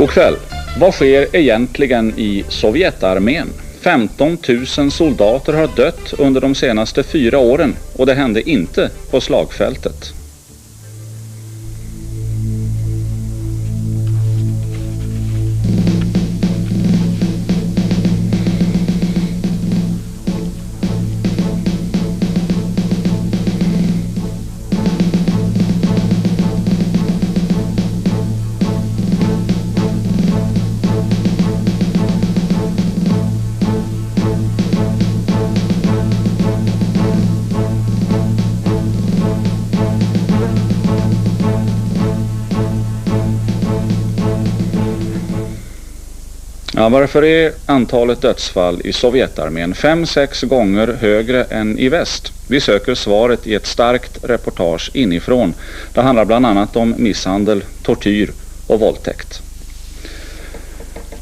God kväll. Vad sker egentligen i sovjetarmen? 15 000 soldater har dött under de senaste 4 åren och det hände inte på slagfältet. Ja, varför är antalet dödsfall i sovjetarmen 5-6 gånger högre än i väst? Vi söker svaret i ett starkt reportage inifrån. Det handlar bland annat om misshandel, tortyr och våldtäkt.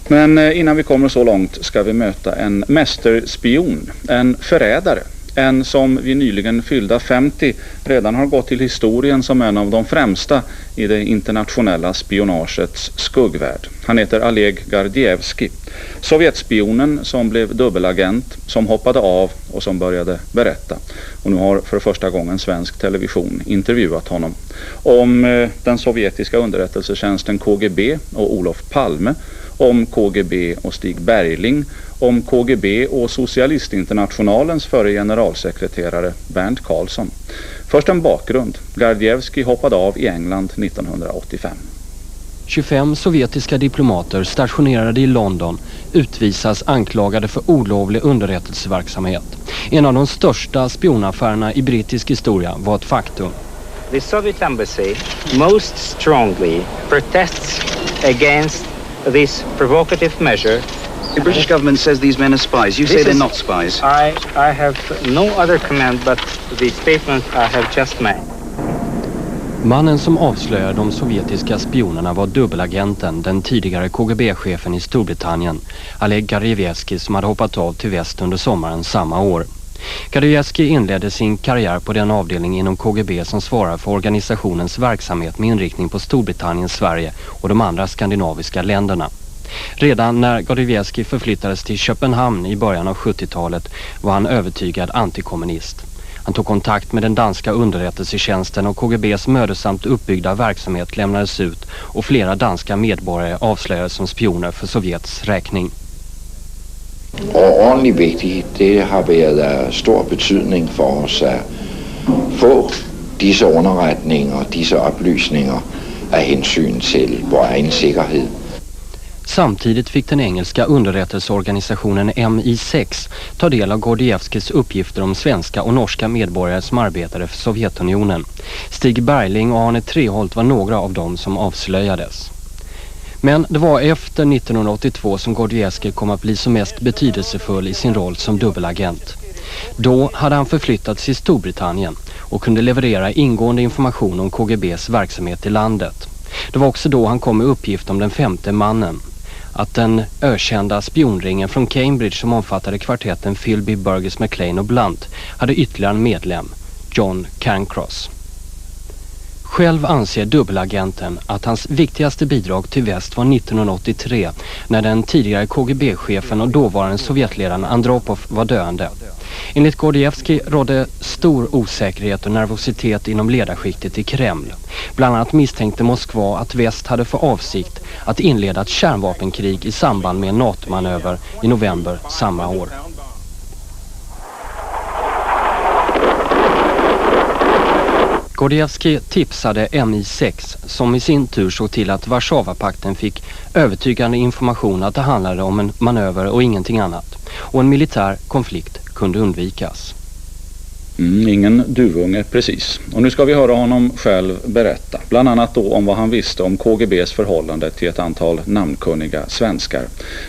Men innan vi kommer så långt ska vi möta en mästerspion, en förrädare. En som vid nyligen fyllda 50 redan har gått till historien som en av de främsta i det internationella spionagets skuggvärld. Han heter Oleg Gordievskij, sovjetspionen som blev dubbelagent, som hoppade av och som började berätta. Och nu har för första gången svensk television intervjuat honom om den sovjetiska underrättelsetjänsten KGB och Olof Palme, om KGB och Stig Bergling, om KGB och Socialistinternationalens förre generalsekreterare Bernt Karlsson. Först en bakgrund. Gordievskij hoppade av i England 1985. 25 sovjetiska diplomater stationerade i London utvisas anklagade för olovlig underrättelseverksamhet. En av de största spionaffärerna i brittisk historia var ett faktum. The Soviet embassy most strongly protests against this provocative measure. The British government says these men are spies. You say they're not spies. I have no other comment but the statement I have just made. Mannen som avslöjade de sovjetiska spionerna var dubbelagenten, den tidigare KGB-chefen i Storbritannien, Oleg Gordievskij, som hade hoppat av till väst under sommaren samma år. Gordievskij inledde sin karriär på den avdelning inom KGB som svarar för organisationens verksamhet med inriktning på Storbritannien, Sverige och de andra skandinaviska länderna. Redan när Gordievskij förflyttades till Köpenhamn i början av 70-talet var han övertygad antikommunist. Han tog kontakt med den danska underrättelsetjänsten och KGBs mödosamt uppbyggda verksamhet lämnades ut och flera danska medborgare avslöjades som spioner för Sovjets räkning. Ordentligt vigtigt, det har været stor betydning för oss att få dessa underrättningar, dessa upplysningar av hänsyn till vår egen säkerhet. Samtidigt fick den engelska underrättelseorganisationen MI6 ta del av Gordievskijs uppgifter om svenska och norska medborgare som arbetade för Sovjetunionen. Stig Bergling och Arne Treholt var några av dem som avslöjades. Men det var efter 1982 som Gordievskij kom att bli som mest betydelsefull i sin roll som dubbelagent. Då hade han förflyttats till Storbritannien och kunde leverera ingående information om KGBs verksamhet i landet. Det var också då han kom med uppgift om den 5:e mannen. Att den ökända spionringen från Cambridge som omfattade kvartetten Philby, Burgess, McLean och Blunt hade ytterligare en medlem, John Cancross. Själv anser dubbelagenten att hans viktigaste bidrag till väst var 1983 när den tidigare KGB-chefen och dåvarande Sovjetledaren Andropov var döende. Enligt Gordievskij rådde stor osäkerhet och nervositet inom ledarskiktet i Kreml. Bland annat misstänkte Moskva att väst hade för avsikt att inleda ett kärnvapenkrig i samband med en NATO-manöver i november samma år. Gordievskij tipsade MI6 som i sin tur såg till att Warszawapakten fick övertygande information att det handlade om en manöver och ingenting annat. Och en militär konflikt kunde undvikas. Ingen duvunge precis. Och nu ska vi höra honom själv berätta. Bland annat då om vad han visste om KGBs förhållande till ett antal namnkunniga svenskar.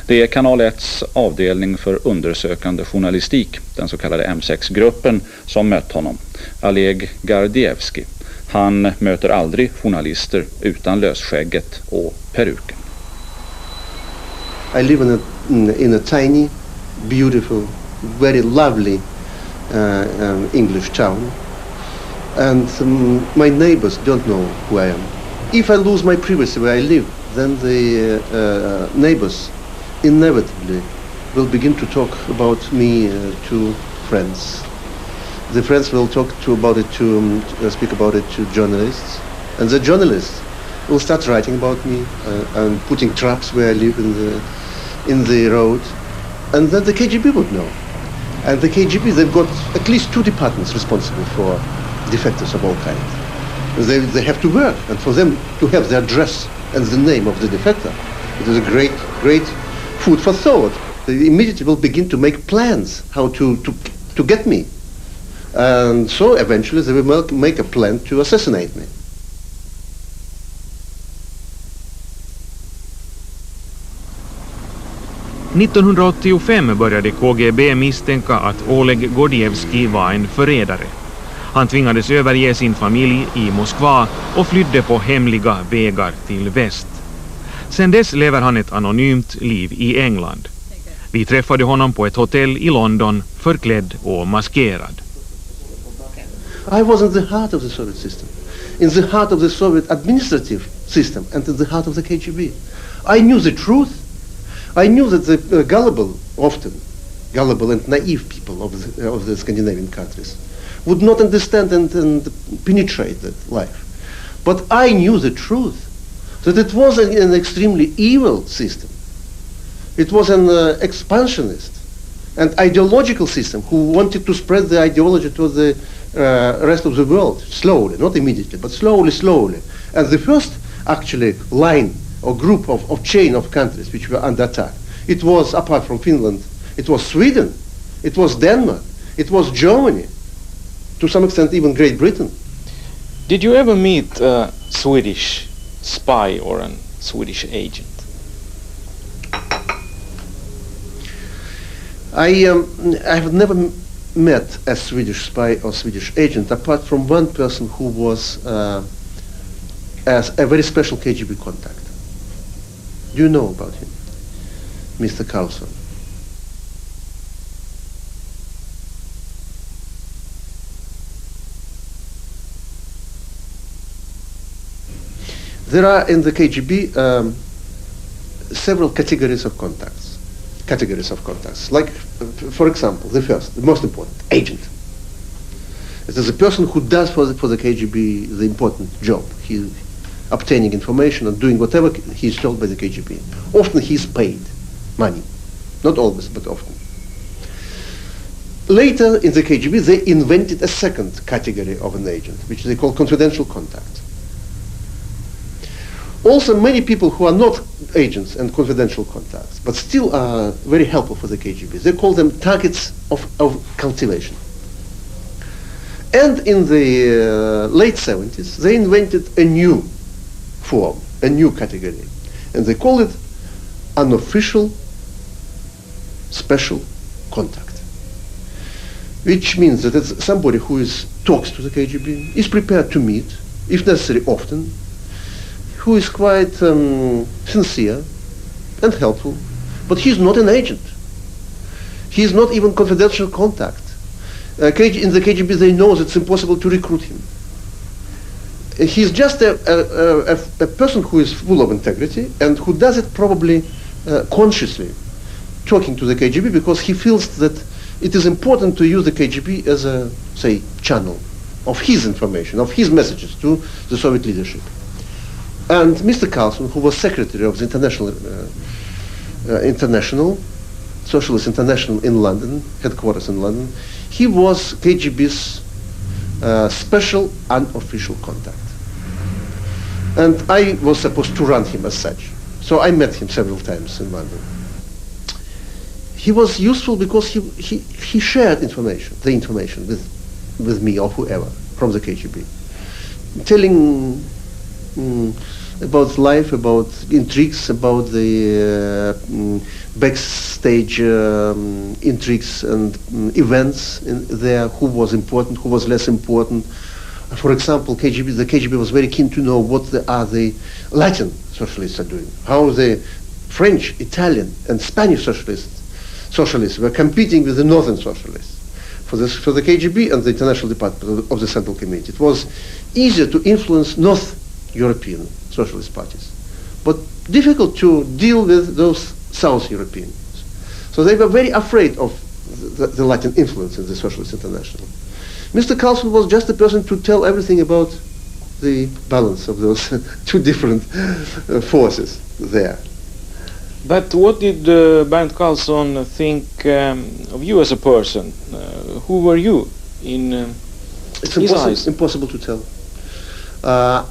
Det är Kanal 1:s avdelning för undersökande journalistik, den så kallade M6-gruppen, som mött honom. Oleg Gordievskij. Han möter aldrig journalister utan lösskägget och peruken. I live in a tiny, beautiful, very lovely English town, and my neighbors don't know who I am. If I lose my privacy where I live, then the neighbors inevitably will begin to talk about me to friends. The friends will speak about it to journalists, and the journalists will start writing about me and putting traps where I live in the road, and then the KGB would know. And the KGB, they've got at least 2 departments responsible for defectors of all kinds. They have to work, and for them to have the address and the name of the defector, it is a great food for thought. They immediately will begin to make plans how to get me. And so eventually they will make a plan to assassinate me. –1985 började KGB misstänka att Oleg Gordievskij var en förrädare. Han tvingades överge sin familj i Moskva och flydde på hemliga vägar till väst. Sen dess lever han ett anonymt liv i England. Vi träffade honom på ett hotell i London, förklädd och maskerad. I was in the heart of the Soviet system, in the heart of the Soviet administrative system, and in the heart of the KGB. I knew the truth. I knew that the gullible and naive people of the Scandinavian countries would not understand and penetrate that life. But I knew the truth, that it was an extremely evil system. It was an expansionist and ideological system who wanted to spread the ideology to the rest of the world, slowly, not immediately, but slowly. And the first, actually, line or group of chain of countries which were under attack, it was, apart from Finland, it was Sweden, it was Denmark, it was Germany, to some extent even Great Britain. Did you ever meet a Swedish spy or a Swedish agent? I have never met a Swedish spy or Swedish agent, apart from one person who was as a very special KGB contact. Do you know about him? Mr. Carlson. There are in the KGB several categories of contacts. Like, for example, the most important, agent. It is a person who does for the KGB the important job. He obtaining information and doing whatever he is told by the KGB. Often he is paid money. Not always, but often. Later in the KGB they invented a second category of an agent, which they call confidential contact. Also many people who are not agents and confidential contacts, but still are very helpful for the KGB, they call them targets of cultivation. And in the late 70s they invented a new form, a new category, and they call it unofficial special contact, which means that it's somebody who talks to the KGB, is prepared to meet, if necessary often, who is quite sincere and helpful, but he's not an agent. He's not even confidential contact. In the KGB they know that it's impossible to recruit him. He's just a person who is full of integrity and who does it probably consciously, talking to the KGB because he feels that it is important to use the KGB as a, say, channel of his information, of his messages to the Soviet leadership. And Mr. Carlson, who was secretary of the International Socialist International in London, headquarters in London, he was KGB's special unofficial contact. And I was supposed to run him as such. So I met him several times in London. He was useful because he shared the information with me or whoever from the KGB, telling about life, about intrigues, about the backstage intrigues and events there, who was important, who was less important. For example, the KGB was very keen to know what the Latin socialists are doing, how the French, Italian and Spanish socialists were competing with the northern socialists. For the KGB and the International Department of the Central Committee, it was easier to influence North European socialist parties but difficult to deal with those South Europeans. So they were very afraid of the Latin influence in the Socialist International. Mr. Carlson was just the person to tell everything about the balance of those two different forces there. But what did Bernd Carlson think of you as a person? Who were you in his eyes? Impossible to tell.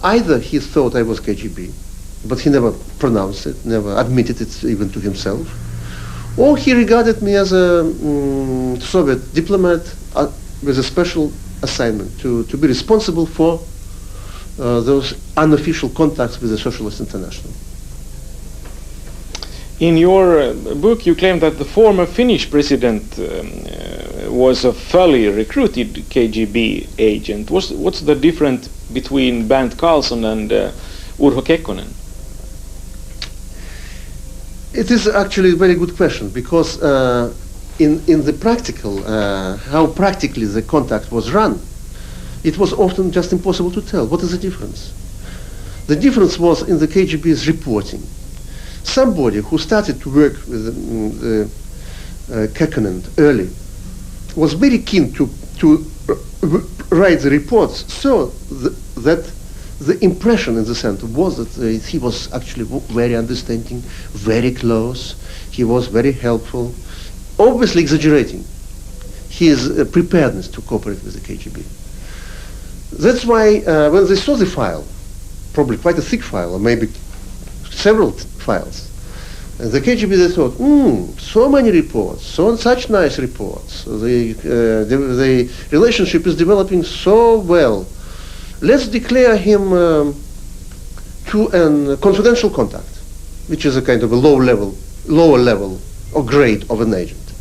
Either he thought I was KGB, but he never pronounced it, never admitted it even to himself, or he regarded me as a Soviet diplomat with a special assignment to be responsible for those unofficial contacts with the Socialist International. In your book, you claim that the former Finnish president was a fully recruited KGB agent. What's the difference between Bernd Carlson and Urho Kekkonen? It is actually a very good question, because in the practical, how practically the contact was run, it was often just impossible to tell. What is the difference? The difference was in the KGB's reporting. Somebody who started to work with Kekkonen early was very keen to write the reports, so that the impression in the center was that he was actually very understanding, very close, he was very helpful, obviously exaggerating his preparedness to cooperate with the KGB. That's why when they saw the file, probably quite a thick file, or maybe several files, and the KGB, they thought, so many reports, such nice reports, the relationship is developing so well. Let's declare him to a confidential contact, which is a kind of a lower level or grade of an agent.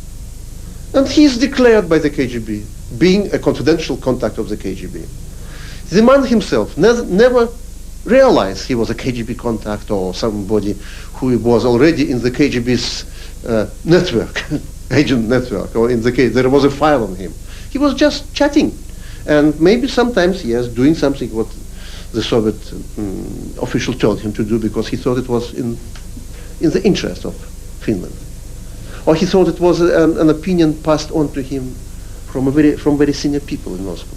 And he's declared by the KGB, being a confidential contact of the KGB. The man himself never realized he was a KGB contact or somebody who was already in the KGB's network, agent network, or in the case there was a file on him. He was just chatting, and maybe sometimes, yes, doing something what the Soviet official told him to do because he thought it was in the interest of Finland. Or he thought it was an opinion passed on to him from very senior people in Moscow.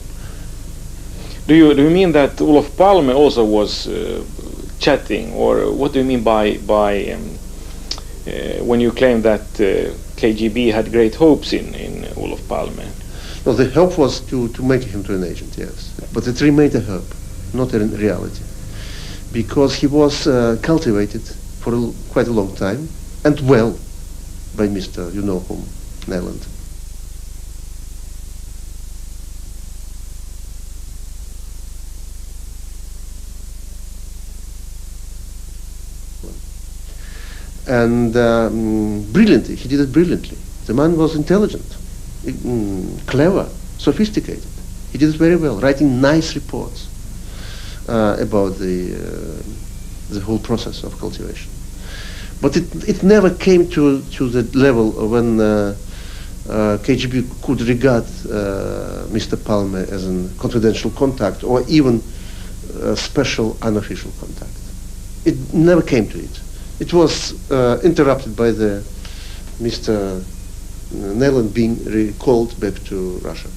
Do you mean that Olof Palme also was chatting, or what do you mean by when you claim that KGB had great hopes in Olof Palme? No, the hope was to make him to an agent, yes, but it remained a hope, not a reality, because he was cultivated for quite a long time and well by Mr. you-know-whom, Nyland. And brilliantly, he did it brilliantly. The man was intelligent, clever, sophisticated. He did it very well, writing nice reports about the whole process of cultivation. But it never came to the level when KGB could regard Mr. Palme as a confidential contact or even a special unofficial contact. It never came to it. It was interrupted by the Mr. Nyland being recalled back to Russia.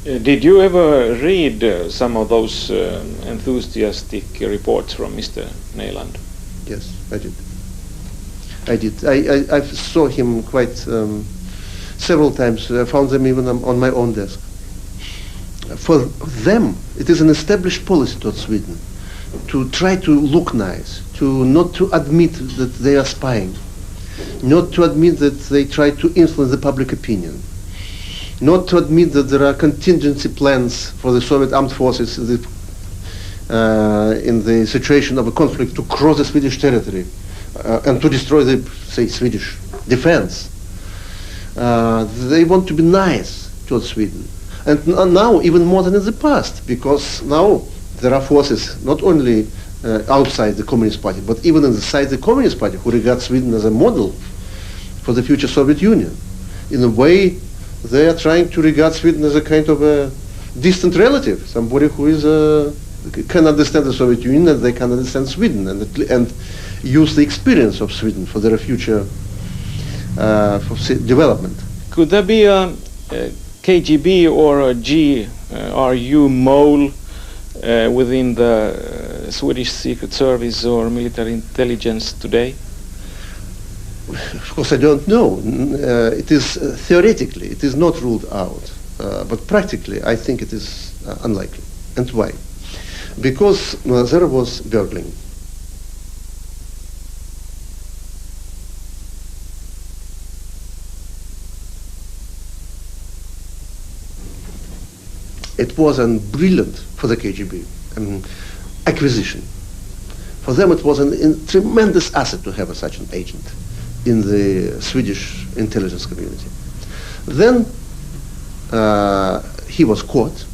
Did you ever read some of those enthusiastic reports from Mr. Nyland? Yes, I did. I saw him quite several times. I found them even on my own desk. For them, it is an established policy toward Sweden to try to look nice, not to admit that they are spying, not to admit that they try to influence the public opinion, not to admit that there are contingency plans for the Soviet armed forces in the situation of a conflict to cross the Swedish territory and to destroy the, say, Swedish defense. They want to be nice towards Sweden. And now even more than in the past, because now there are forces not only outside the Communist Party, but even inside the Communist Party who regard Sweden as a model for the future Soviet Union. In a way, they are trying to regard Sweden as a kind of a distant relative, somebody who is can understand the Soviet Union, and they can understand Sweden, and use the experience of Sweden for their future development. Could there be a KGB or a GRU mole within the Swedish Secret Service or military intelligence today? Of course, I don't know. It is theoretically, it is not ruled out, but practically, I think it is unlikely. And why? Because there was burgling. It was brilliant for the KGB acquisition. For them, it was a tremendous asset to have such an agent in the Swedish intelligence community. Then he was caught,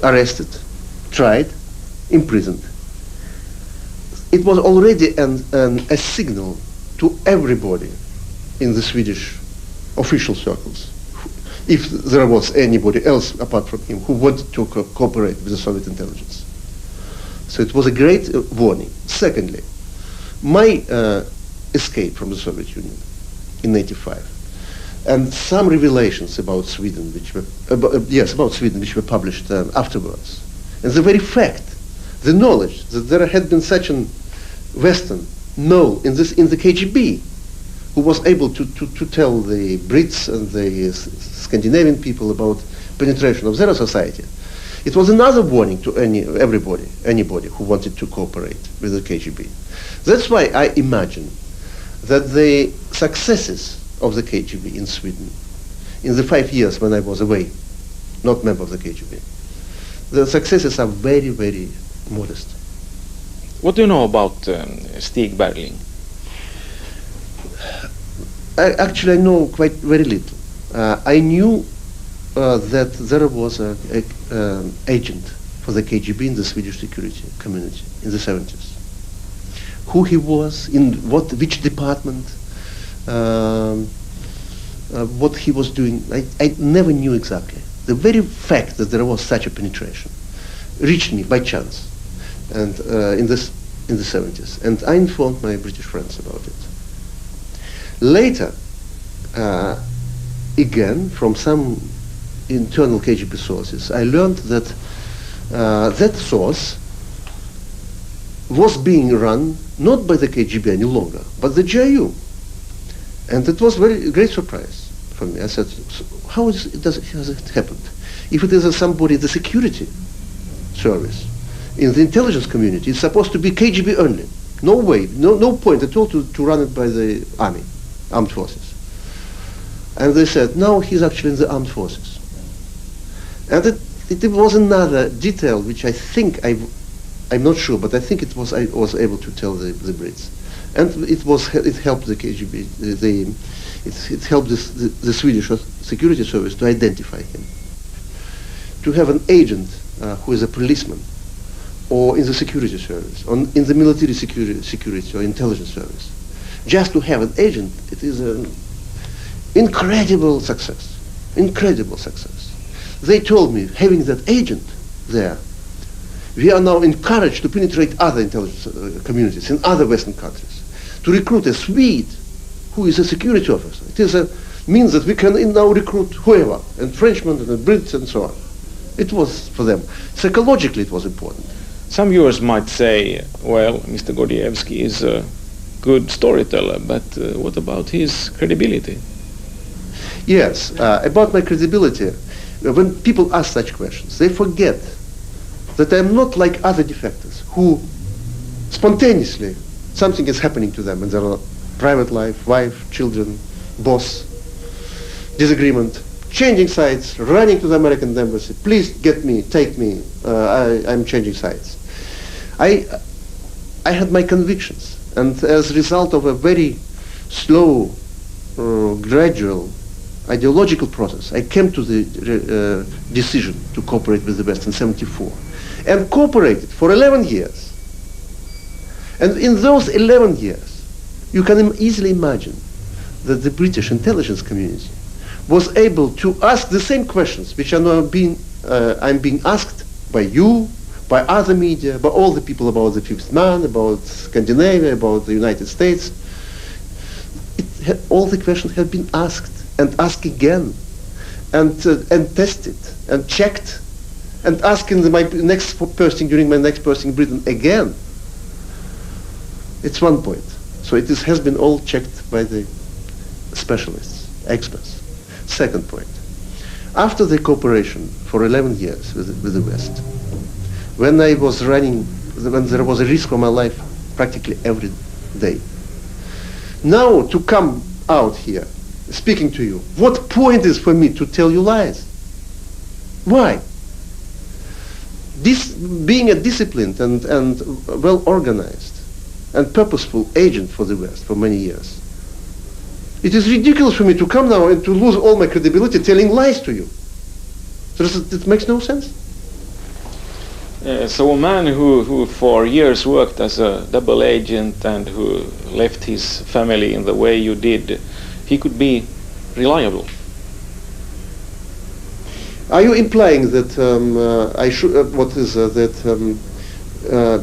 arrested, tried, imprisoned. It was already a signal to everybody in the Swedish official circles, if there was anybody else apart from him who wanted to cooperate with the Soviet intelligence. So it was a great warning. Secondly, my escape from the Soviet Union in '85, and some revelations about Sweden, which were about Sweden, which were published afterwards, and the very fact, the knowledge that there had been such an Western mole in the KGB, who was able to tell the Brits and the Scandinavian people about penetration of their society. It was another warning to anybody who wanted to cooperate with the KGB. That's why I imagine that the successes of the KGB in Sweden, in the 5 years when I was away, not member of the KGB, the successes are very, very modest. What do you know about Stig Bergling? Actually, I know quite very little. I knew that there was an agent for the KGB in the Swedish security community in the 70s. Who he was, in which department, what he was doing, I never knew exactly. The very fact that there was such a penetration reached me by chance, and in the 70s, and I informed my British friends about it. Later, again, from some internal KGB sources, I learned that that source was being run not by the KGB any longer, but the GRU. And it was very great surprise for me. I said, how has it happened? If it is somebody in the security service, in the intelligence community, it's supposed to be KGB only. No way, no point at all to run it by the army, armed forces. And they said, no, he's actually in the armed forces. And it was another detail which I think, I'm not sure, but I think I was able to tell the Brits. And it helped the KGB, it helped the Swedish security service to identify him. To have an agent who is a policeman, or in the security service, or in the military security or intelligence service. Just to have an agent, it is an incredible success, incredible success. They told me, having that agent there, we are now encouraged to penetrate other intelligence communities in other Western countries, to recruit a Swede who is a security officer. It is means that we can now recruit whoever, and Frenchmen and the Brits and so on. It was for them. Psychologically, it was important. Some viewers might say, well, Mr. Gordievsky is a good storyteller, but what about his credibility? Yes, about my credibility, when people ask such questions, they forget that I'm not like other defectors who spontaneously, something is happening to them in their private life, wife, children, boss, disagreement, changing sides, running to the American embassy, please get me, take me, I'm changing sides. I had my convictions, and as a result of a very slow, gradual, ideological process, I came to the decision to cooperate with the West in '74, and cooperated for 11 years. And in those 11 years, you can easily imagine that the British intelligence community was able to ask the same questions which are now I'm being asked by you, by other media, by all the people about the Fifth Man, about Scandinavia, about the United States. All the questions have been asked and asked again, and tested and checked, and asking my next posting during my next posting in Britain again. It's one point. So it has been all checked by the specialists, experts. Second point. After the cooperation for 11 years with the West, when I was running, when there was a risk for my life practically every day, now to come out here speaking to you, what point is for me to tell you lies? Why? This, being a disciplined and well-organized and purposeful agent for the West for many years, it is ridiculous for me to come now and to lose all my credibility telling lies to you. So it makes no sense. So a man who for years worked as a double agent and who left his family in the way you did, he could be reliable. Are you implying that I should? What is that?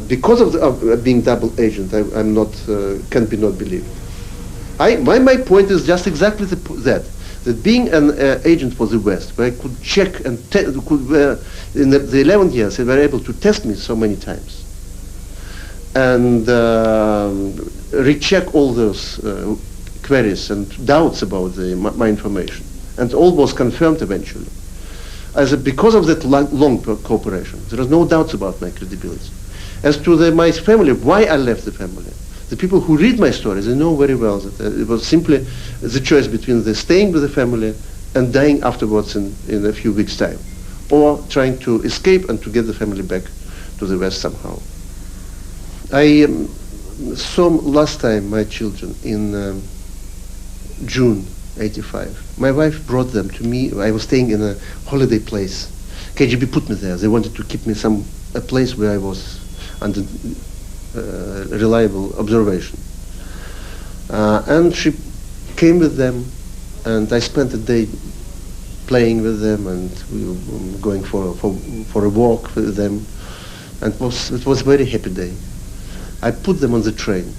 Because of being double agent, I'm not can be not believed. My point is just exactly that being an agent for the West, where I could check and in the 11 years they were able to test me so many times and recheck all those queries and doubts about my information, and all was confirmed eventually. Because of that long cooperation, there is no doubts about my credibility. As to my family, why I left the family, the people who read my stories, they know very well that it was simply the choice between staying with the family and dying afterwards in a few weeks' time, or trying to escape and to get the family back to the West somehow. I saw last time my children in June '85. My wife brought them to me. I was staying in a holiday place. KGB put me there. They wanted to keep me a place where I was under reliable observation. And she came with them, and I spent a day playing with them, and we were going for a walk with them, and it was a very happy day. I put them on the train.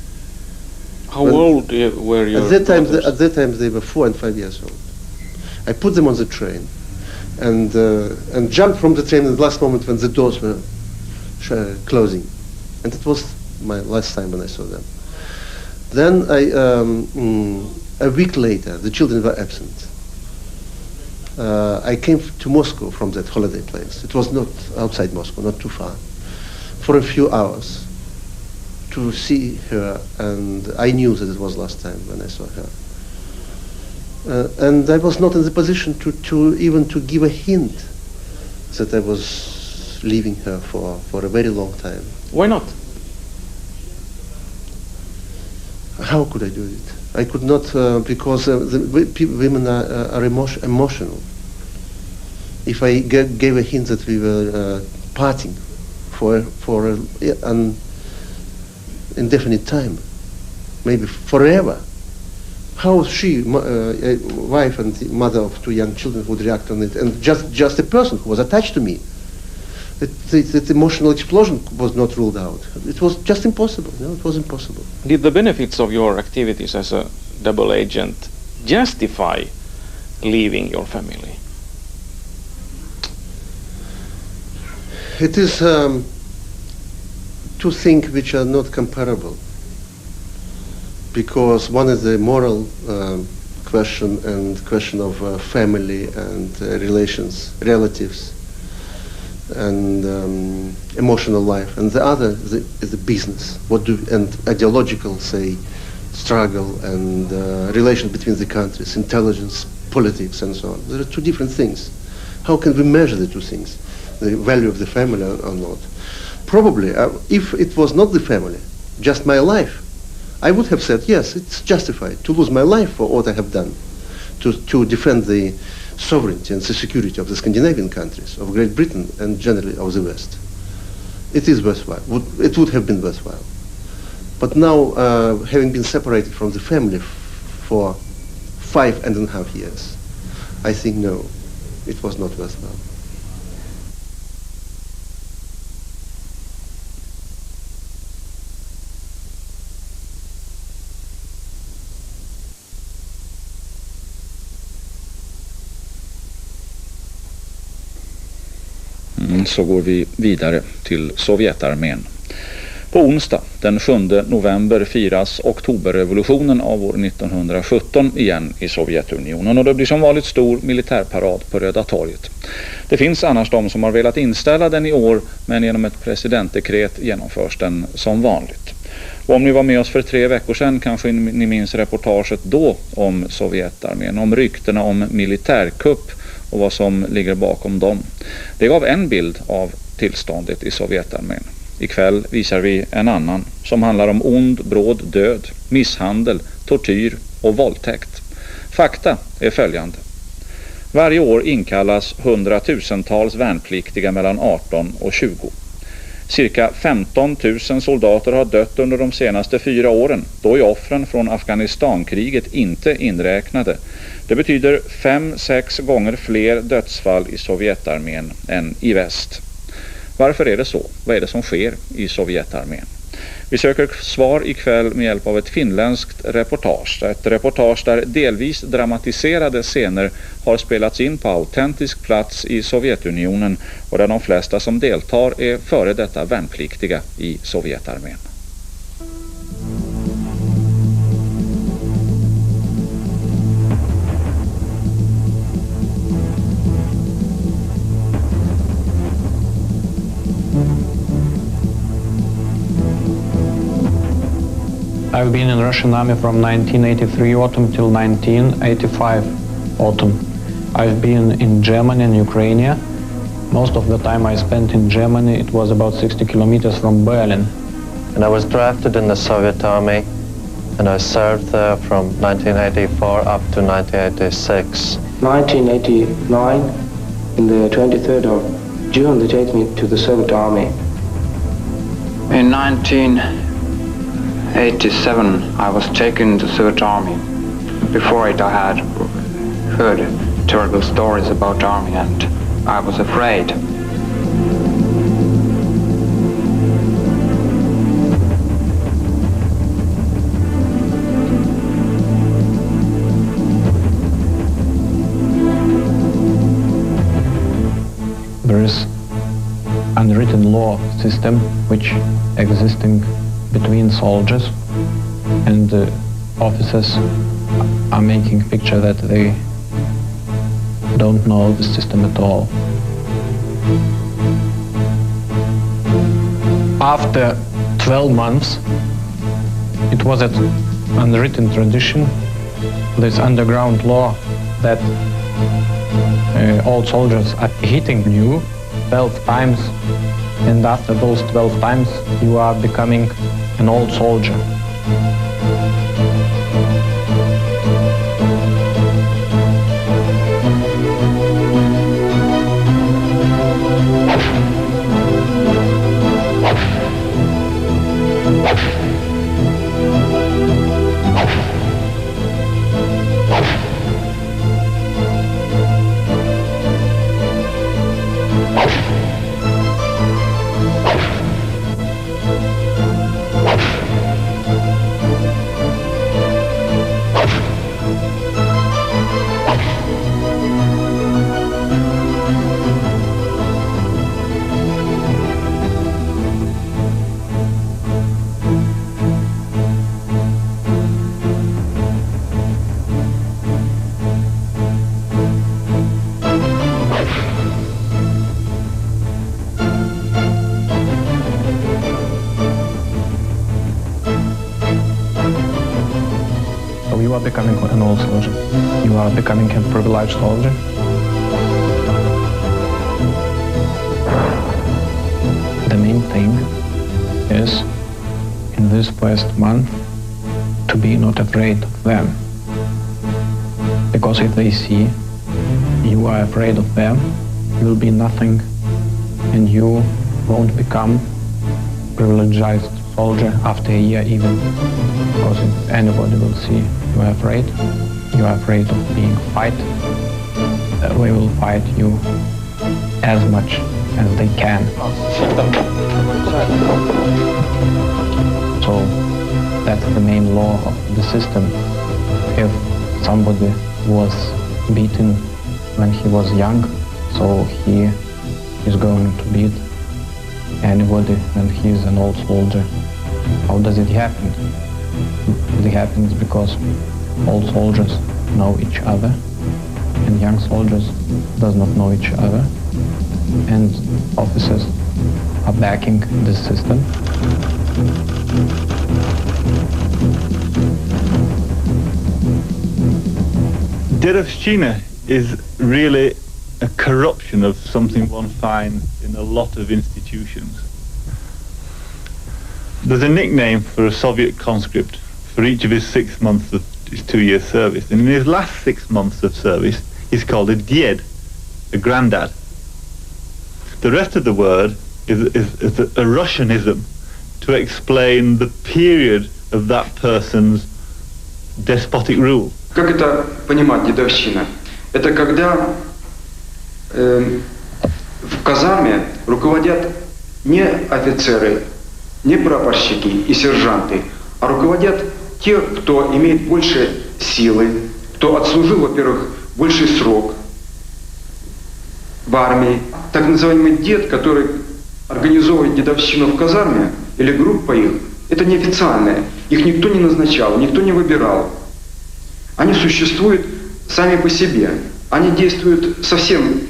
How old were your daughters? At that time they were 4 and 5 years old. I put them on the train and jumped from the train in the last moment when the doors were closing. And it was my last time when I saw them. Then a week later, the children were absent. I came to Moscow from that holiday place. It was not outside Moscow, not too far, for a few hours to see her, and I knew that it was last time when I saw her. And I was not in the position to even to give a hint that I was leaving her for a very long time. Why not? How could I do it? I could not, because women are emotional. If I gave a hint that we were parting for an indefinite time, maybe forever, how she, wife and mother of 2 young children, would react on it? And just a person who was attached to me, that emotional explosion was not ruled out. It was just impossible. No, it was impossible. Did the benefits of your activities as a double agent justify leaving your family? It is two things which are not comparable, because one is the moral question and question of family and relations, relatives, and emotional life, and the other is the business, and ideological, say, struggle and relation between the countries, intelligence, politics, and so on. There are two different things. How can we measure the two things, the value of the family or not? Probably, if it was not the family, just my life, I would have said, yes, it's justified to lose my life for what I have done, to defend the sovereignty and the security of the Scandinavian countries, of Great Britain, and generally of the West. It is worthwhile. It would have been worthwhile. But now, having been separated from the family for 5.5 years, I think no, it was not worthwhile. Så går vi vidare till Sovjetarmen. På onsdag den 7 november firas oktoberrevolutionen av år 1917 igen i Sovjetunionen, och det blir som vanligt stor militärparad på Röda torget. Det finns annars de som har velat inställa den i år, men genom ett presidentdekret genomförs den som vanligt. Och om ni var med oss för 3 veckor sedan kanske ni minns reportaget då om Sovjetarmen, om ryktena om militärkupp och vad som ligger bakom dem. Det gav en bild av tillståndet i Sovjetarmen. Ikväll visar vi en annan som handlar om ond, bråd död, misshandel, tortyr och våldtäkt. Fakta är följande. Varje år inkallas 100-tusentals värnpliktiga mellan 18 och 20. Cirka 15 000 soldater har dött under de senaste 4 åren. Då är offren från Afghanistankriget inte inräknade. Det betyder 5-6 gånger fler dödsfall i Sovjetarmen än i väst. Varför är det så? Vad är det som sker i Sovjetarmen? Vi söker svar ikväll med hjälp av ett finländskt reportage. Ett reportage där delvis dramatiserade scener har spelats in på autentisk plats i Sovjetunionen och där de flesta som deltar är före detta värnpliktiga i Sovjetarmen. I've been in Russian army from 1983 autumn till 1985 autumn. I've been in Germany and Ukraine. Most of the time I spent in Germany, it was about 60 kilometers from Berlin. And I was drafted in the Soviet army, and I served there from 1984 up to 1986. 1989, in the 23rd of June, they take me to the Soviet army. In 1987, I was taken to the Soviet army. Before it, I had heard terrible stories about the army, and I was afraid. There is unwritten law system which existing between soldiers, and the officers are making picture that they don't know the system at all. After 12 months, it was an unwritten tradition, this underground law that all soldiers are hitting you 12 times, and after those 12 times you are becoming an old soldier. You are becoming an old soldier. You are becoming a privileged soldier. The main thing is, in this first month, to be not afraid of them. Because if they see you are afraid of them, you will be nothing, and you won't become privileged soldier after a year even. Because if anybody will see you are afraid of being fight, we will fight you as much as they can. So that's the main law of the system. If somebody was beaten when he was young, so he he's going to beat anybody when he's an old soldier. How does it happen? It happens because old soldiers know each other and young soldiers does not know each other, and officers are backing this system. Dedovщина is really a corruption of something one finds in a lot of institutions. There's a nickname for a Soviet conscript for each of his 6 months of his 2-year service, and in his last 6 months of service he's called a ded, a granddad. The rest of the word is a Russianism to explain the period of that person's despotic rule. Как это понимать, дедовщина? Это когда в казарме руководят не офицеры, не прапорщики и сержанты, а руководят те, кто имеет больше силы, кто отслужил, во-первых, больший срок в армии. Так называемый дед, который организовывает дедовщину в казарме, или группа их, это неофициальное. Их никто не назначал, никто не выбирал. Они существуют сами по себе. Они действуют совсем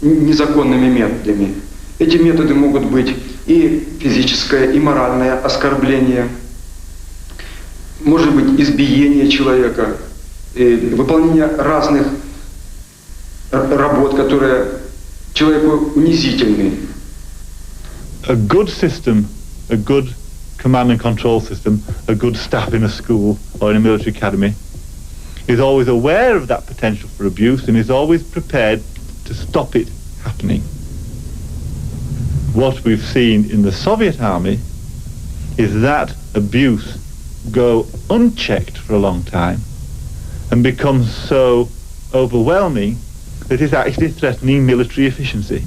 незаконными методами. Эти методы могут быть и физическое, и моральное оскорбление, может быть избиение человека, выполнение разных работ, которые человеку унизительны. A good system, a good command and control system, a good staff in a school or in a military academy is always aware of that potential for abuse and is always prepared to stop it happening. What we've seen in the Soviet army is that abuse go unchecked for a long time and become so overwhelming that it's actually threatening military efficiency.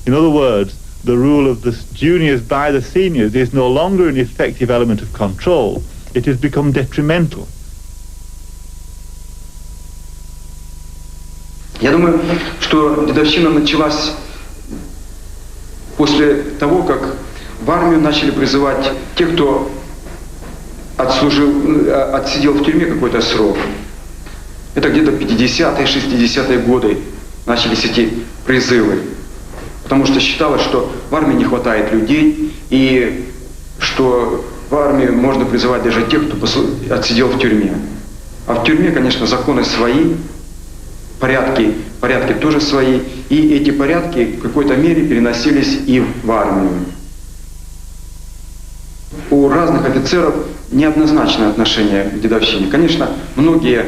In other words, the rule of the juniors by the seniors is no longer an effective element of control. It has become detrimental. Я думаю, что дедовщина началась после того, как в армию начали призывать тех, кто отсидел в тюрьме какой-то срок. Это где-то 50-е, 60-е годы начались эти призывы. Потому что считалось, что в армии не хватает людей, и что в армию можно призывать даже тех, кто отсидел в тюрьме. А в тюрьме, конечно, законы свои, порядки тоже свои, и эти порядки в какой-то мере переносились и в армию. У разных офицеров неоднозначное отношение к дедовщине. Конечно, многие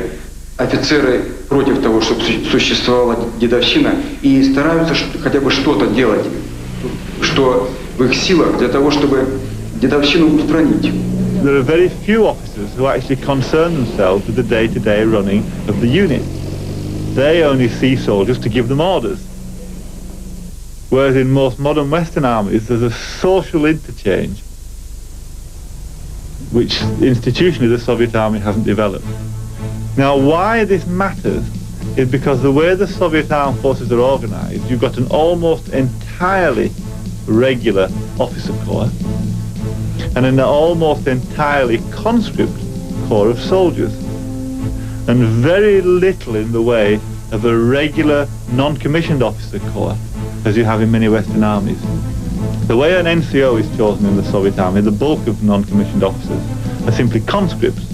офицеры против того, чтобы существовала дедовщина, и стараются хотя бы что-то делать, что в их силах для того, чтобы дедовщину устранить. There are very few officers who actually concern themselves with the day-to-day running of the unit. They only see soldiers to give them orders. Whereas in most modern Western armies, there's a social interchange which institutionally the Soviet army hasn't developed. Now, why this matters is because the way the Soviet armed forces are organized, you've got an almost entirely regular officer corps and an almost entirely conscript corps of soldiers, and very little in the way of a regular non-commissioned officer corps as you have in many Western armies. The way an NCO is chosen in the Soviet army, the bulk of non-commissioned officers are simply conscripts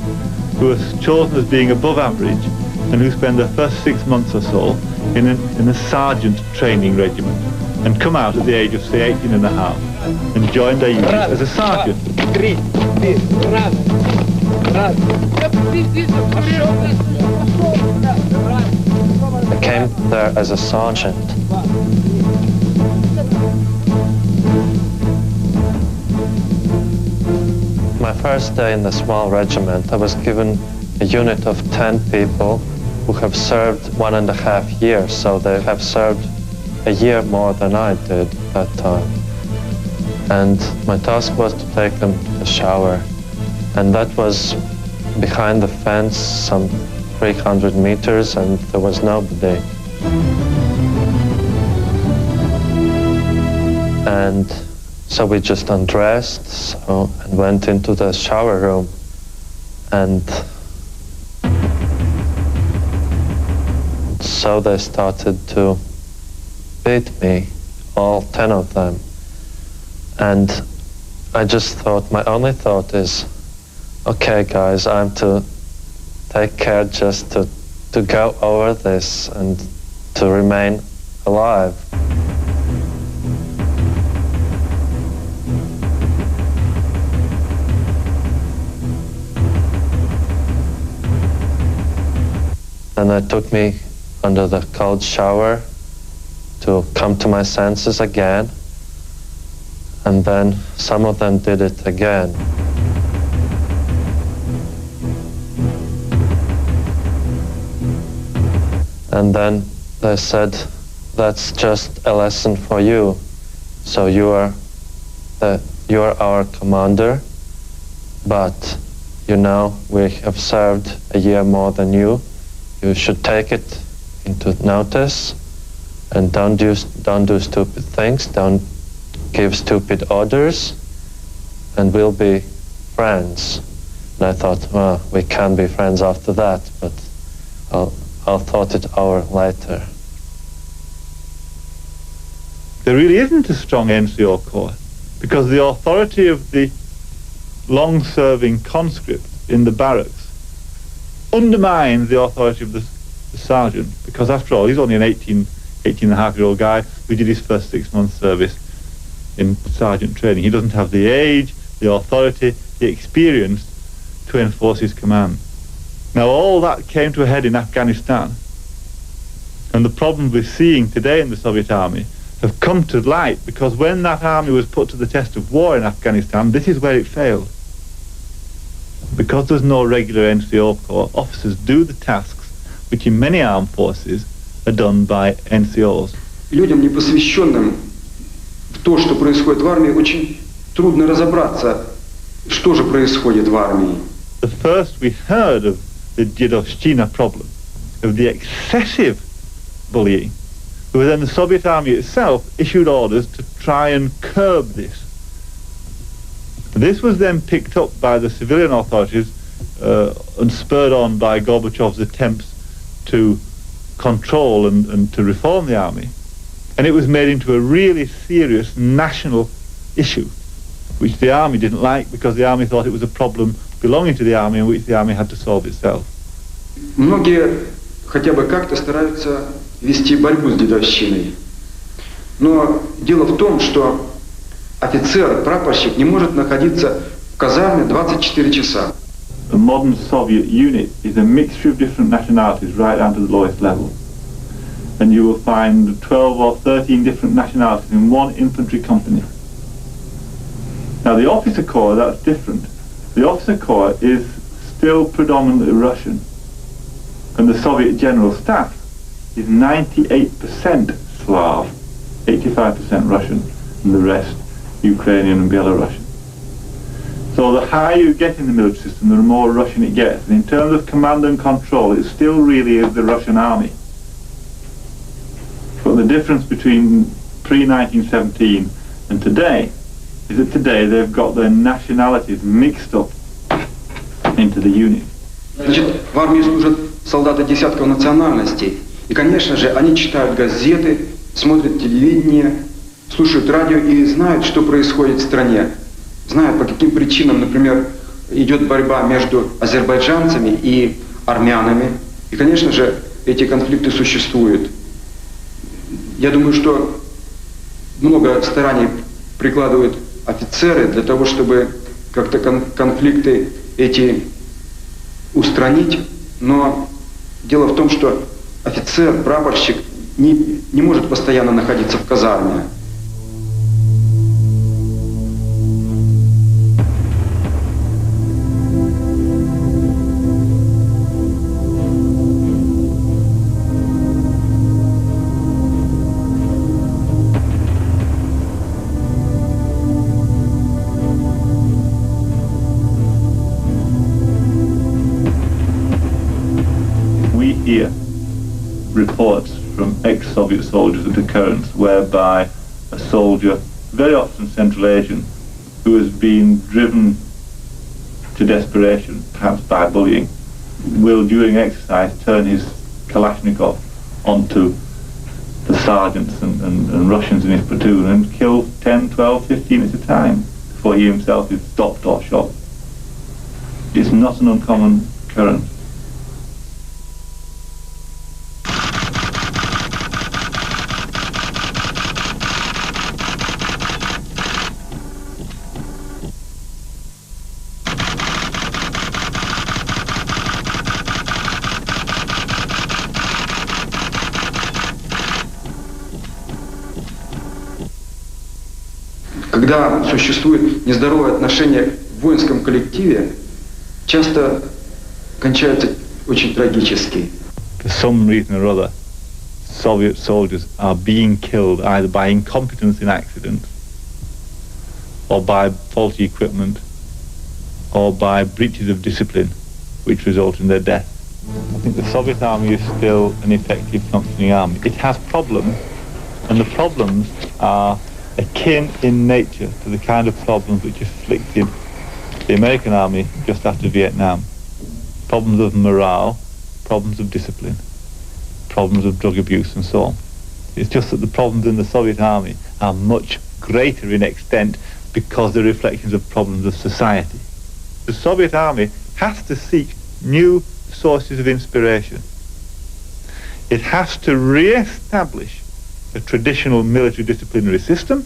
who are chosen as being above average and who spend their first 6 months or so in a sergeant training regiment and come out at the age of, say, 18 and a half and join their unit as a sergeant. I came there as a sergeant. My first day in the small regiment, I was given a unit of 10 people who have served 1.5 years, so they have served a year more than I did that time. And my task was to take them to the shower, and that was behind the fence, some 300 meters, and there was nobody. And so we just undressed and went into the shower room. And so they started to beat me, all 10 of them. And I just thought, my only thought is, okay guys, I'm to take care just to go over this and to remain alive. And it took me under the cold shower to come to my senses again. And then some of them did it again. And then they said, that's just a lesson for you. So you are our commander, but you know we have served a year more than you. You should take it into notice and don't do stupid things, don't give stupid orders, and we'll be friends. And I thought, well, we can be friends after that, but I'll thought it over later. There really isn't a strong NCO corps because the authority of the long-serving conscript in the barracks undermines the authority of the sergeant, because after all, he's only an 18-and-a-half-year-old guy who did his first 6 months service in sergeant training. He doesn't have the age, the authority, the experience to enforce his command. Now all that came to a head in Afghanistan, and the problems we're seeing today in the Soviet army have come to light because when that army was put to the test of war in Afghanistan, this is where it failed. Because there's no regular NCO corps, officers do the tasks which in many armed forces are done by NCOs. Людям, не посвященным в то, что происходит в армии, очень трудно разобраться, что же происходит в армии. The first we heard of the Dedovshchina problem, of the excessive bullying, but then the Soviet army itself issued orders to try and curb this. This was then picked up by the civilian authorities and spurred on by Gorbachev's attempts to control and to reform the army. And it was made into a really serious national issue, which the army didn't like because the army thought it was a problem belonging to the army and which the army had to solve itself. Многие хотя бы как-то стараются вести борьбу с дедовщиной. Но дело в том, что офицер, прапорщик не может находиться в казарме 24 часа. A modern Soviet unit is a mixture of different nationalities right down to the lowest level. And you will find 12 or 13 different nationalities in one infantry company. Now the officer corps, that's different. The officer corps is still predominantly Russian. And the Soviet general staff is 98% Slav, 85% Russian, and the rest Ukrainian and Belarusian. So the higher you get in the military system, the more Russian it gets. And in terms of command and control, it still really is the Russian army. But the difference between pre-1917 and today is that today they've got their nationalities mixed up into the unit. Значит, в армии служат солдаты десятков национальностей. И, конечно же, они читают газеты, смотрят телевидение, слушают радио и знают, что происходит в стране. Знают, по каким причинам, например, идет борьба между азербайджанцами и армянами. И, конечно же, эти конфликты существуют. Я думаю, что много стараний прикладывают офицеры для того, чтобы как-то конфликты эти устранить. Но дело в том, что офицер, прапорщик не может постоянно находиться в казарме. Hear reports from ex-Soviet soldiers of occurrence whereby a soldier very often Central Asian, who has been driven to desperation, perhaps by bullying, will during exercise turn his Kalashnikov onto the sergeants and Russians in his platoon and kill 10, 12, 15 at a time before he himself is stopped or shot. It's not an uncommon occurrence. Когда существует нездоровое отношение в воинском коллективе, часто кончаются очень трагически. For some reason or other, Soviet soldiers are being killed either by incompetence in accidents, or by faulty equipment, or by breaches of discipline, which result in their death. I think the Soviet army is still an effective functioning army. It has problems, and the problems are akin in nature to the kind of problems which afflicted the American army just after Vietnam. Problems of morale, problems of discipline, problems of drug abuse and so on. It's just that the problems in the Soviet army are much greater in extent because they're reflections of problems of society. The Soviet army has to seek new sources of inspiration. It has to re-establish a traditional military disciplinary system.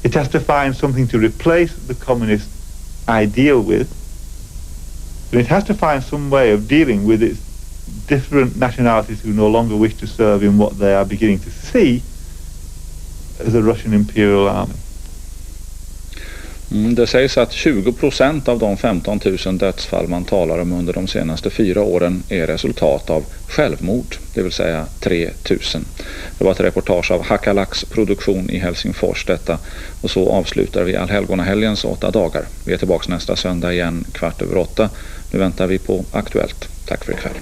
It has to find something to replace the communist ideal with. And it has to find some way of dealing with its different nationalities who no longer wish to serve in what they are beginning to see as a Russian imperial army. Det sägs att 20% av de 15 000 dödsfall man talar om under de senaste 4 åren är resultat av självmord, det vill säga 3 000. Det var ett reportage av Hakalaks produktion i Helsingfors, Detta. Och så avslutar vi allhelgonahelgens 8 dagar. Vi är tillbaka nästa söndag igen 7:15. Nu väntar vi på Aktuellt. Tack för ikväll.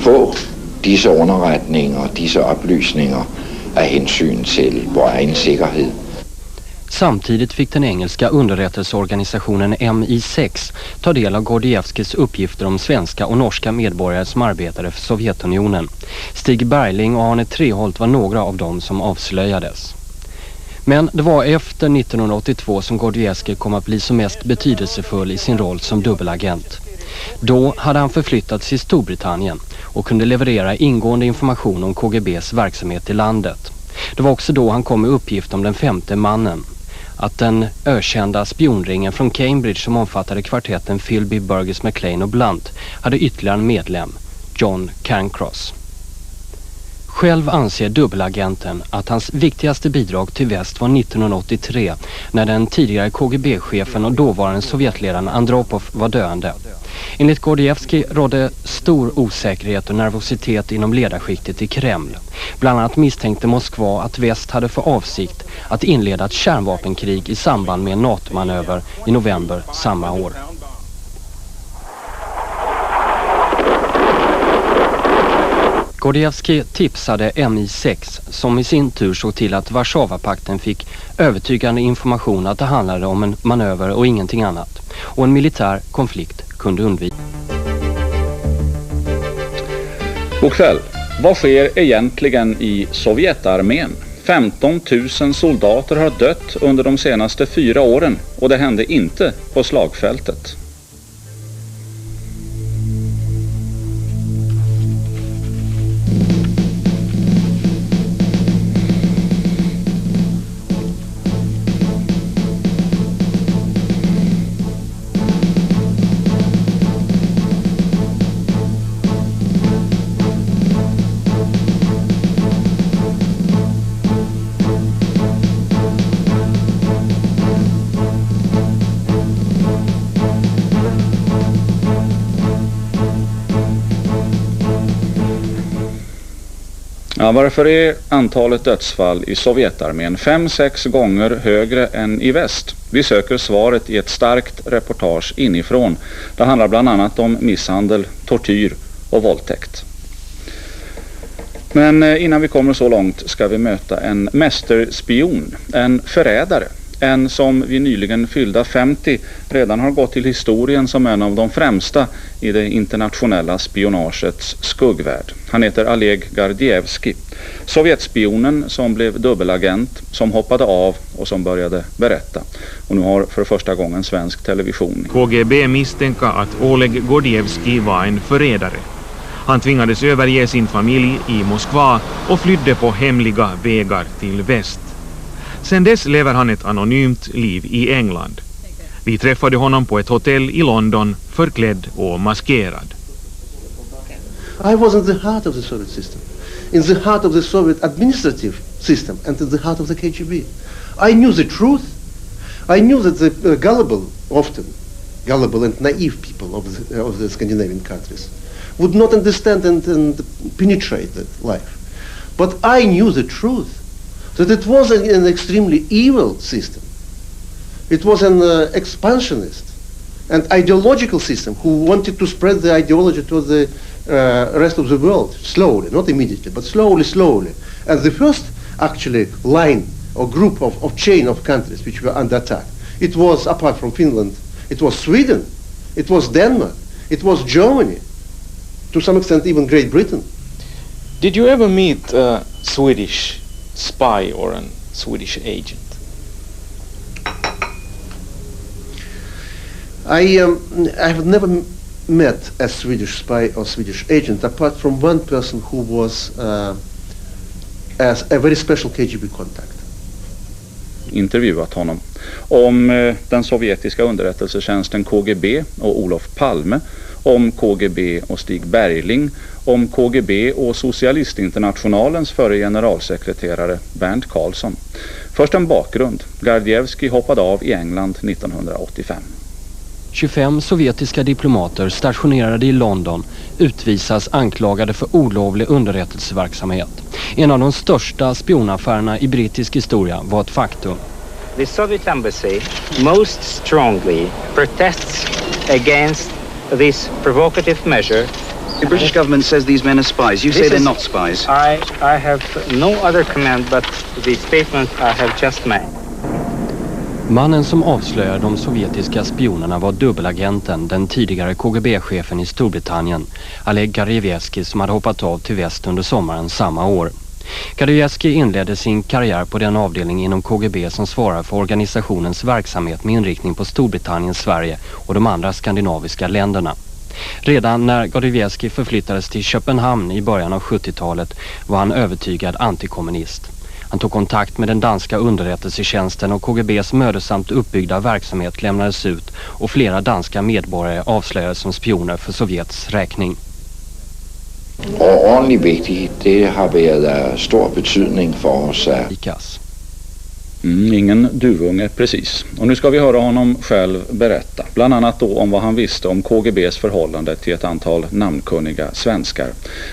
Få disse underretninger, disse oplysninger af hensyn til vår egen sikkerhed. Samtidigt fick den engelska underrättelseorganisationen MI6 ta del av Gordievskis uppgifter om svenska och norska medborgare som arbetade för Sovjetunionen. Stig Bergling och Arne Treholt var några av dem som avslöjades. Men det var efter 1982 som Gordievski kom att bli som mest betydelsefull i sin roll som dubbelagent. Då hade han förflyttats till Storbritannien och kunde leverera ingående information om KGBs verksamhet i landet. Det var också då han kom med uppgift om den 5:e mannen. Att den ökända spionringen från Cambridge som omfattade kvartetten Philby, Burgess, McLean och Blunt hade ytterligare en medlem, John Cairncross. Själv anser dubbelagenten att hans viktigaste bidrag till väst var 1983 när den tidigare KGB-chefen och dåvarande Sovjetledaren Andropov var döende. Enligt Gordievski rådde stor osäkerhet och nervositet inom ledarskiktet i Kreml. Bland annat misstänkte Moskva att väst hade för avsikt att inleda ett kärnvapenkrig i samband med en NATO-manöver i november samma år. Gordievski tipsade MI6 som i sin tur såg till att Warszawapakten fick övertygande information att det handlade om en manöver och ingenting annat. Och en militär konflikt kunde undvikas. God kväll. Vad sker egentligen i sovjetarmen? 15 000 soldater har dött under de senaste 4 åren och det hände inte på slagfältet. Ja, varför är antalet dödsfall i sovjetarmen 5-6 gånger högre än i väst? Vi söker svaret i ett starkt reportage inifrån. Det handlar bland annat om misshandel, tortyr och våldtäkt. Men innan vi kommer så långt ska vi möta en mästerspion, en förrädare. En som vid nyligen fyllda 50 redan har gått till historien som en av de främsta i det internationella spionagets skuggvärld. Han heter Oleg Gordievskij. Sovjetspionen som blev dubbelagent, som hoppade av och som började berätta. Och nu har för första gången svensk television. KGB misstänker att Oleg Gordievskij var en förrädare. Han tvingades överge sin familj i Moskva och flydde på hemliga vägar till väst. Sen dess lever han ett anonymt liv i England. Vi träffade honom på ett hotell i London, förklädd och maskerad. I was in the heart of the Soviet system, in the heart of the Soviet administrative system, and in the heart of the KGB. I knew the truth. I knew that the gullible and naive people of the Scandinavian countries would not understand and penetrate that life. But I knew the truth. That it was an extremely evil system. It was an expansionist and ideological system who wanted to spread the ideology to the rest of the world, slowly, not immediately, but slowly. And the first, actually, line or group of chain of countries which were under attack, it was, apart from Finland, it was Sweden, it was Denmark, it was Germany, to some extent even Great Britain. Did you ever meet a Swedish spy or a Swedish agent? I have never met a Swedish spy or Swedish agent apart from one person who was as a very special KGB contact. Intervjuat honom om den sovjetiska underrättelsetjänsten KGB och Olof Palme, om KGB och Stig Bergling, om KGB och Socialistinternationalens förre generalsekreterare Bernt Karlsson. Först en bakgrund. Gordievskij hoppade av i England 1985. 25 sovjetiska diplomater stationerade i London utvisas anklagade för olovlig underrättelseverksamhet. En av de största spionaffärerna i brittisk historia var ett faktum. The Soviet embassy most strongly protests against this provocative measure. The British government says these men are spies. You say they're not spies. I have no other comment but the statement I have just made. Mannen som avslöjade de sovjetiska spionerna var dubbelagenten, den tidigare KGB-chefen i Storbritannien, Oleg Gordievskij, som hade hoppat av till väst under sommaren samma år. Gordievskij inledde sin karriär på den avdelning inom KGB som svarar för organisationens verksamhet med inriktning på Storbritannien, Sverige och de andra skandinaviska länderna. Redan när Gordievskij förflyttades till Köpenhamn i början av 70-talet var han övertygad antikommunist. Han tog kontakt med den danska underrättelsetjänsten och KGBs mödosamt uppbyggda verksamhet lämnades ut och flera danska medborgare avslöjades som spioner för Sovjets räkning. Och ordentligt vigtigt, det har varit stor betydning för oss. Ingen duvunge precis. Och nu ska vi höra honom själv berätta. Bland annat då om vad han visste om KGBs förhållande till ett antal namnkunniga svenskar.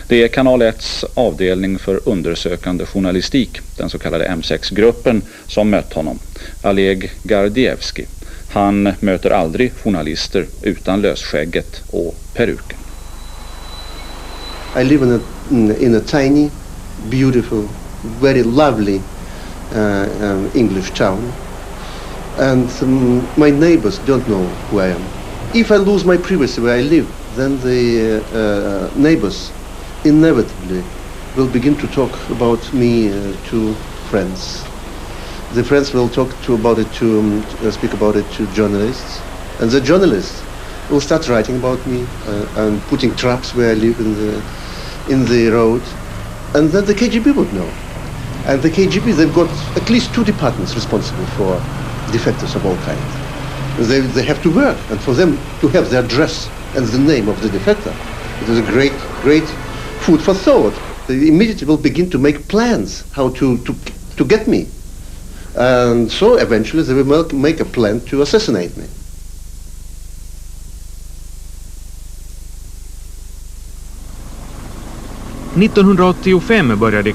Det är Kanal 1s avdelning för undersökande journalistik, den så kallade M6-gruppen, som mött honom. Oleg Gordievskij. Han möter aldrig journalister utan lösskägget och peruken. I live in a tiny, beautiful, very lovely English town, and my neighbors don't know who I am. If I lose my privacy where I live, then the neighbors inevitably will begin to talk about me to friends. The friends will speak about it to journalists, and the journalists will start writing about me and putting traps where I live in the road, and then the KGB would know. And the KGB, they've got at least 2 departments responsible for defectors of all kinds. They have to work, and for them to have the address and the name of the defector, it is a great food for thought. They immediately will begin to make plans how to get me. And so eventually they will make a plan to assassinate me. 1985 började